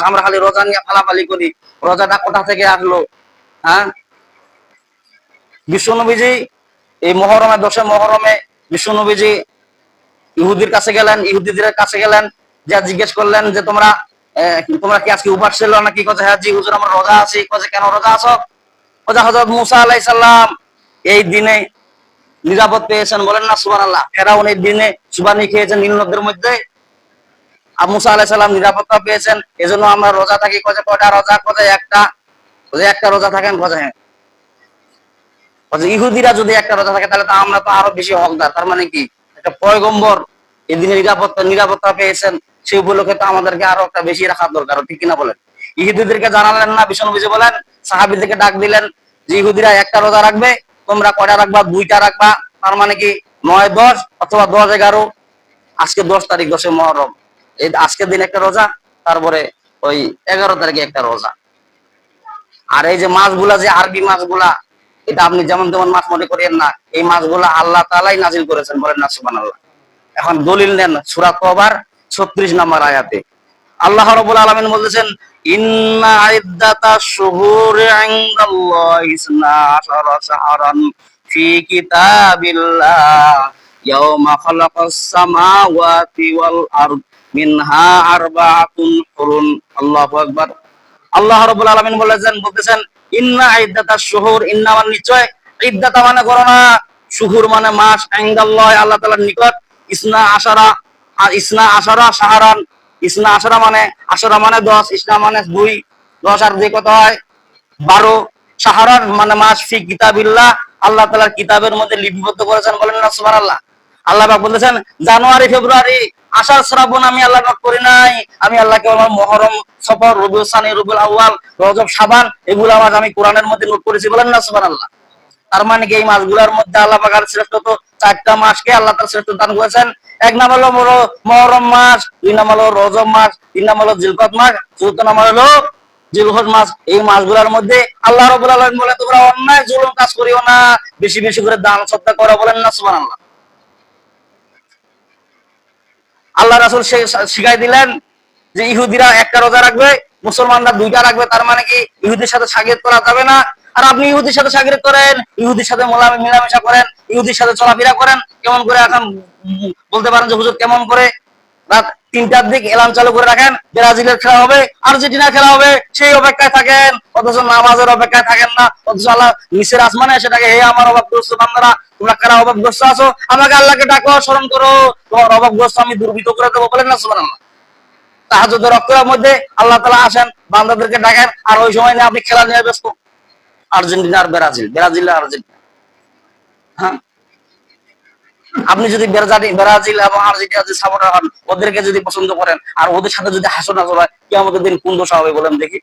আমরা খালি রোজা নিয়ে ফালাফালি করি, রোজাটা কোথা থেকে আসলো? হ্যাঁ, বিশ্বনবীজি এই মহরমে 10 মহরমে বিশ্বনবীজি ইহুদির কাছে গেলেন, ইহুদিদের কাছে গেলেন, যা জিজ্ঞেস করলেন যে তোমরা তোমরা কি আজকে উপাস ছিল নাকি? কথা হ্যাঁ জি হুজুর আমরা রোজা আছি। কথা কেন রোজা আছো? কথা হযরত মুসা আলাইহিস সালাম এই দিনে নিরাপদ পেয়েছেন, বলেন না সুবহানাল্লাহ। ফেরাউন এই দিনে সুবানি খেয়েছেন নীল নদের মধ্যে, আর মুসা আলাইহিস সালাম নিরাপত্তা পেয়েছেন, এজন্য আমরা রোজা থাকি। কথা কয়টা রোজা? কথা একটা। একটা রোজা থাকেন। কথা হ্যাঁ, ইহুদিরা যদি একটা রোজা থাকে তাহলে তো আমরা তো আরো বেশি হকদার। তার মানে কি, একটা পয়গম্বর এই দিনে নিরাপত্তা পেয়েছেন, সেই উপলক্ষে তো আমাদেরকে আরো একটা বেশি রাখার দরকার, ঠিক কিনা বলেন? ইহুদিদেরকে জানালেন না, বিশ্বনবী বলেন, সাহাবীদেরকে ডাক দিলেন যে ইহুদিরা একটা রোজা রাখবে, তোমরা কয়টা রাখবা? 2টা রাখবা। তার মানে কি 9, 10 অথবা 10, 11। আজকে 10 তারিখ, 10 মুহররম, এই আজকের দিন একটা রোজা, তারপরে ওই 11 তারিখে একটা রোজা। আর এই যে মাছগুলা, যে আরবি মাছগুলা, এটা আপনি যেমন তেমন মাছ মনে করেন না, এই মাছগুলা আল্লাহ তাআলাই নাজিল করেছেন, বলেন না সুবহানাল্লাহ। এখন দলিল নেন সূরা তওবার 36 নম্বর আয়াতে আল্লাহ রাব্বুল আলামিন বলেছেন, ইন্না ইদ্দাতাশ শুহুরি ইনদাল্লাহি 12 শাহরান ফি কিতাবিল্লাহ ইয়াওমা খালাকাস সামাওয়াতি ওয়াল আরদ মিনহা আরবাআতুন হুরুম। আল্লাহু আকবার। আল্লাহ রাব্বুল আলামিন বলতেছেন ইন্না ইদ্দাতাশ শুহুর, ইন্না মানে নিশ্চয়, ইদ্দাতা মানে গণনা, শুহুর মানে মাস, ইনদাল্লাহ আল্লাহ তাআলার নিকট, ইসনা আশারা, আর ইসনা আশারা শাহরান, ইসনা আশারা মানে 10, ইসনা মানে 2, 10 আর 2 কত হয়? 12। শাহরান মানে মাস, ফি কিতাবিল্লাহ আল্লাহ তাআলার কিতাবের মধ্যে লিপিবদ্ধ করেছেন, বলেন না সুবহানাল্লাহ। আল্লাহ পাক বলেছেন জানুয়ারি, ফেব্রুয়ারি, আষাঢ়, শ্রাবণ আমি আল্লাহ নোট করি নাই। আমি আল্লাহ কেবল মুহররম, সফর, রবিউল সানি, রবিউল আউয়াল, রজব, শাবান এগুলো আমার আমি কোরআনের মধ্যে নোট করেছি, বলেন না সুবহানাল্লাহ। তার মানে কি এই মাসগুলোর মধ্যে আল্লাহ পাক শ্রেষ্ঠ তো 4টা মাসকে আল্লাহ তাআলা শ্রেষ্ঠ দান করেছেন। এক নাম হলো মুহররম মাস, 2 নাম হলো রজব মাস, 3 নাম হলো জিলকদ মাস, 4 নাম হলো জিলহজ মাস। এই মাসগুলোর মধ্যে আল্লাহ রাব্বুল আলামিন বলে তোমরা অন্যায় জুলুম কাজ করিও না, বেশি বেশি করে দান সদকা করো, বলেন না সুবহানাল্লাহ। আল্লাহ রাসূল শিখাই দিলেন যে ইহুদিরা একটা রোজা রাখবে, মুসলমানরা 2টা রাখবে। তার মানে কি ইহুদির সাথে শাগিরত করা যাবে না। আর আপনি ইহুদির সাথে শাগিরত করেন, ইহুদির সাথে মেলামেশা করেন, ইহুদির সাথে চলাফেরা করেন, কেমন করে? এখন বলতে পারেন যে হুজুর কেমন করে? রাত 3টার দিক এলার্ম চালু করে রাখেন, ব্রাজিলের খেলা হবে, আর্জেন্টিনার খেলা হবে, সেই অপেক্ষায় থাকেন, অথচ নামাজের অপেক্ষায় থাকেন না। অথচ আল্লাহ নিচের আসমানে সেটাকে, হে আমার অভাবগ্রস্ত বান্দারা, তোমরা কারা অভাবগ্রস্ত আছো, আমাকে আল্লাহকে ডাকো, স্মরণ করো, তোমার অভাবগ্রস্ত আমি দুর্বৃত্ত করে দেবো, বলেন না সুবহানাল্লাহ। তাহাজ্জুদের রক্তের মধ্যে আল্লাহ তাআলা আসেন, বান্দাদেরকে ডাকেন, আর ওই সময় নিয়ে আপনি খেলা নিয়ে ব্যস্ত। আর্জেন্টিনা আর ব্রাজিল, ব্রাজিল আর আর্জেন্টিনা। হ্যাঁ, আপনি যদি ব্রাজিল এবং আর্জেন্টিনা যদি সাপোর্টার হন, ওদেরকে যদি পছন্দ করেন, আর ওদের সাথে যদি হাসনা হয়, কিয়ামতের দিন কোন দশা হবে বলেন দেখি?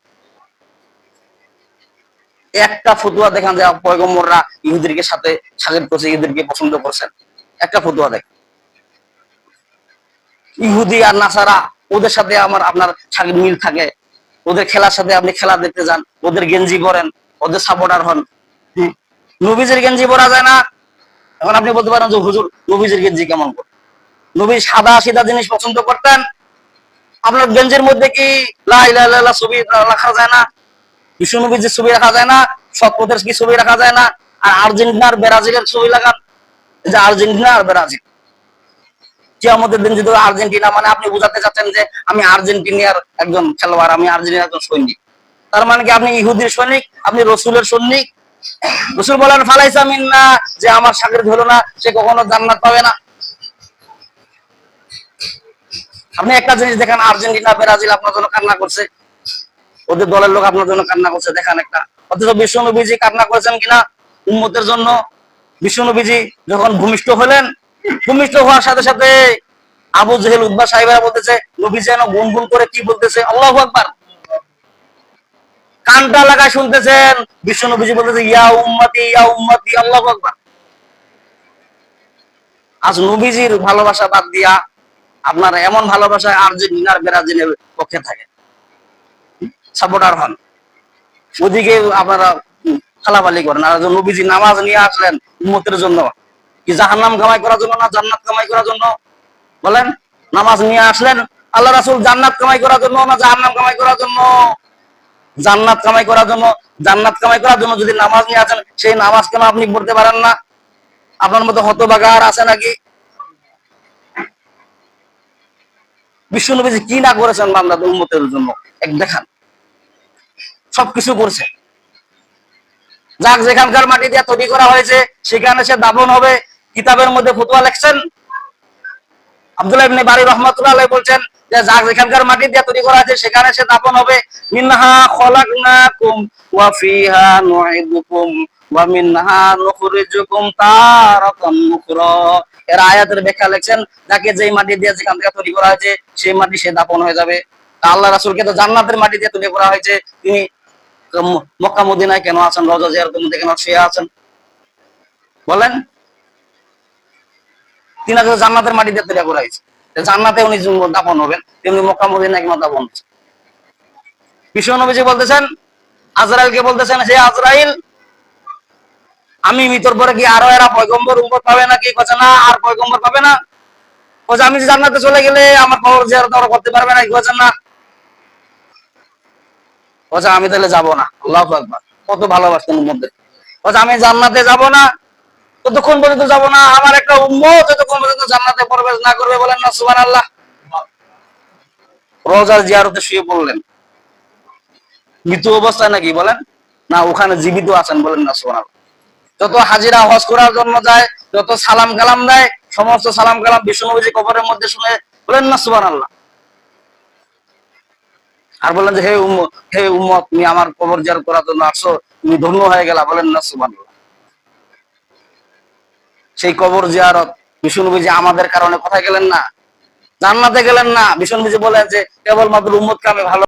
একটা ফতোয়া দেখান যে পয়গম্বররা ইহুদিকে সাথে শাগিরত করছে, ইহুদিকে পছন্দ করছেন, একটা ফতোয়া দেখেন। ইহুদি আর নাসারা ওদের সাথে আপনার মিল থাকে, ওদের খেলার সাথে আপনি খেলা দেখতে যান, ওদের গেঞ্জি পরেন, ওদের সাপোর্টার হন। নবীজির গেঞ্জি পরা যায় না। এখন আপনি বলতে পারেন যে হুজুর নবীজির গেঞ্জি কেমন করে? নবী সাদা সিধা জিনিস পছন্দ করতেন। আপনার গেঞ্জির মধ্যে কি লা ইলাহা ইল্লাল্লাহ ছবি রাখা যায় না? বিশ্ব নবীজির ছবি রাখা যায় না? সৎপথের কি ছবি রাখা যায় না? আর আর্জেন্টিনা আর ব্রাজিলের ছবি লাগান, যে আর্জেন্টিনা আর ব্রাজিল। কিয়ামতের দিন যদি আর্জেন্টিনা, মানে আপনি বোঝাতে চাচ্ছেন যে আমি আর্জেন্টিনার একজন খেলোয়াড়, আমি আর্জেন্টিনার একজন সৈনিক। তার মানে কি আপনি ইহুদির সৈনিক, আপনি রসুলের সৈনিক। রসুল বলেন ফালাইসা মিন্না, যে আমার শাগিরদ হলো না সে কখনো জান্নাত পাবে না। আপনি একটা জিনিস দেখেন, আর্জেন্টিনা ব্রাজিল আপনার জন্য কান্না করছে, ওদের দলের লোক আপনার জন্য কান্না করছে, দেখান একটা। অথচ বিশ্ব নবীজি কান্না করেছেন কিনা উম্মতের জন্য? বিশ্ব নবীজি যখন ভূমিষ্ঠ হলেন, ভূমিষ্ঠ হওয়ার সাথে সাথে আবু জেহেল উতবা সাহেবরা বলতেছে নবী যেন গুনগুন করে কি বলতেছে, আল্লাহু আকবার। কানটা লাগায় শুনতেছেন, বিশ্ব নবীজি বলতেছে ইয়া উম্মতি, ইয়া উম্মতি, আল্লাহু আকবার। আজ নবীজির ভালোবাসা বাদ দিয়া আপনারা এমন ভালোবাসায় আর্জেন্টিনার ব্রাজিলের পক্ষে থাকে, সাপোর্টার হন, ওদিকে আপনারা খালাবালি করেন। আর নবীজি নামাজ নিয়ে আসলেন উম্মতের জন্য, কি জাহান্নাম কামাই করার জন্য না জান্নাত কামাই করার জন্য? বলেন। নামাজ নিয়ে আসলেন আল্লাহ রাসূল জান্নাত কামাই করার জন্য না জাহান্নাম কামাই করার জন্য? জান্নাত কামাই করার জন্য। জান্নাত কামাই করার জন্য যদি নামাজ নিয়ে আছেন, সেই নামাজ কেন আপনি পড়তে পারেন না? আপনার মতো হতভাগা আর আছে নাকি? বিশ্বনবীজি কি না করেছেন বান্দাদের উম্মতের জন্য এক দেখান। সবকিছু করছে। যাক যেখানকার মাটি দিয়ে তৈরি করা হয়েছে সেখানে সে দাফন হবে। কিতাবের মধ্যে ফতোয়া লিখছেন আব্দুল্লাহ ইবনে বারী রাহমাতুল্লাহ আলাইহি বলছেন যে যাক যেখানকার মাটি দিয়ে তৈরি করা আছে সেখানে সে দাফন হবে। মিনহা খলাকনাকুম ওয়া ফিহা নুঈদুকুম ওয়া মিনহা নুখরিজুকুম তারাতান উখরা। এর আয়াতের ব্যাখ্যা লিখছেন যাকে যেই মাটি দিয়ে যেখান থেকে তৈরি করা হয়েছে সেই মাটি সে দাফন হয়ে যাবে। আল্লাহ রাসূলকে তো জান্নাতের মাটি দিয়ে তৈরি করা হয়েছে, তিনি মক্কা মদিনায় কেন আছেন? রওজা জিয়ারতের মধ্যে কেন শুয়ে আছেন বলেন? তিনাকে জান্নাতের মাটি দিয়ে তৈরি করা হয়েছে, জান্নাতে উনি দাফন হবেন, তেমনি মক্কা মদিনায় কেন দাফন হচ্ছে? বিশ্ব নবীজি বলতেছেন, আজরাইলকে বলতেছেন, হে আজরাইল, আমি মৃত্যুর পরে কি আরো এরা পয়গম্বর উম্মত পাবে নাকি? কথা না, আর পয়গম্বর পাবে না। বলছে আমি জান্নাতে চলে গেলে আমার কবর জিয়ারত ওরা করতে পারবে না, কি বলছেন না? বলছে আমি তাহলে যাবো না। আল্লাহু আকবার, কত ভালোবাসতেন উম্মতদের। বলছে আমি জান্নাতে যাব না, ততক্ষণ পর্যন্ত যাব না আমার একটা উম্মত যতক্ষণ পর্যন্ত জান্নাতে প্রবেশ না করবে। বলেন না সুবহানাল্লাহ। রওজার জিয়ারতে শুয়ে পড়লেন, মৃত্যু অবস্থায় নাকি বলেন? না, ওখানে জীবিত আছেন। বলেন না সুবহানাল্লাহ। যত হাজিরা হজ করার জন্য যায়, যত সালাম কালাম দেয়, সমস্ত সালাম কালাম বিশ্বনবীজি কবরের মধ্যে শুনে। বলেন না সুবহানাল্লাহ। আর বলেন যে হে উম্মত, তুমি আমার কবর জিয়ারত করার জন্য আসছো, তুমি ধন্য হয়ে গেলা। বলেন না সুবহানাল্লাহ। সেই কবর জিয়ারত বিশ্বনবীজি আমাদের কারণে কোথায় গেলেন না? জান্নাতে গেলেন না। বিশ্বনবীজি বলেন যে কেবলমাত্র উম্মতকে আমি ভালো